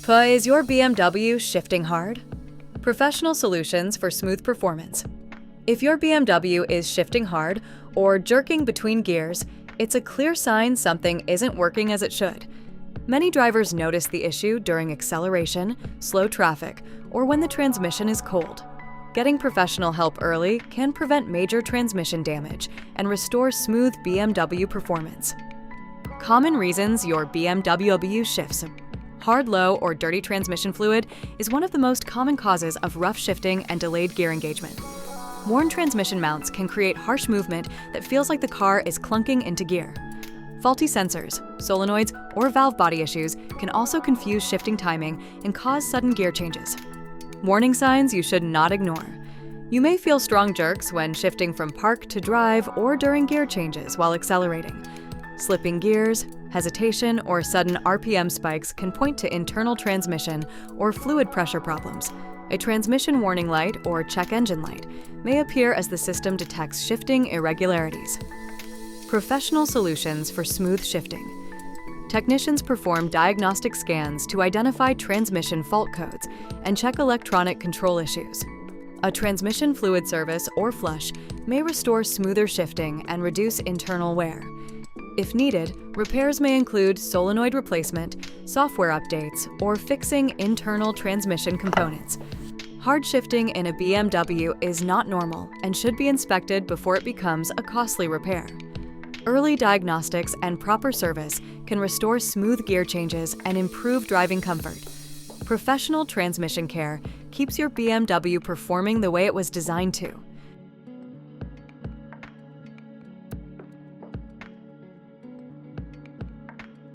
But is your BMW shifting hard? Professional solutions for smooth performance. If your BMW is shifting hard or jerking between gears, it's a clear sign something isn't working as it should. Many drivers notice the issue during acceleration, slow traffic, or when the transmission is cold. Getting professional help early can prevent major transmission damage and restore smooth BMW performance. Common reasons your BMW shifts. Hard, low, or dirty transmission fluid is one of the most common causes of rough shifting and delayed gear engagement. Worn transmission mounts can create harsh movement that feels like the car is clunking into gear. Faulty sensors, solenoids, or valve body issues can also confuse shifting timing and cause sudden gear changes. Warning signs you should not ignore. You may feel strong jerks when shifting from park to drive or during gear changes while accelerating. Slipping gears, hesitation, or sudden RPM spikes can point to internal transmission or fluid pressure problems. A transmission warning light or check engine light may appear as the system detects shifting irregularities. Professional solutions for smooth shifting. Technicians perform diagnostic scans to identify transmission fault codes and check electronic control issues. A transmission fluid service or flush may restore smoother shifting and reduce internal wear. If needed, repairs may include solenoid replacement, software updates, or fixing internal transmission components. Hard shifting in a BMW is not normal and should be inspected before it becomes a costly repair. Early diagnostics and proper service can restore smooth gear changes and improve driving comfort. Professional transmission care keeps your BMW performing the way it was designed to.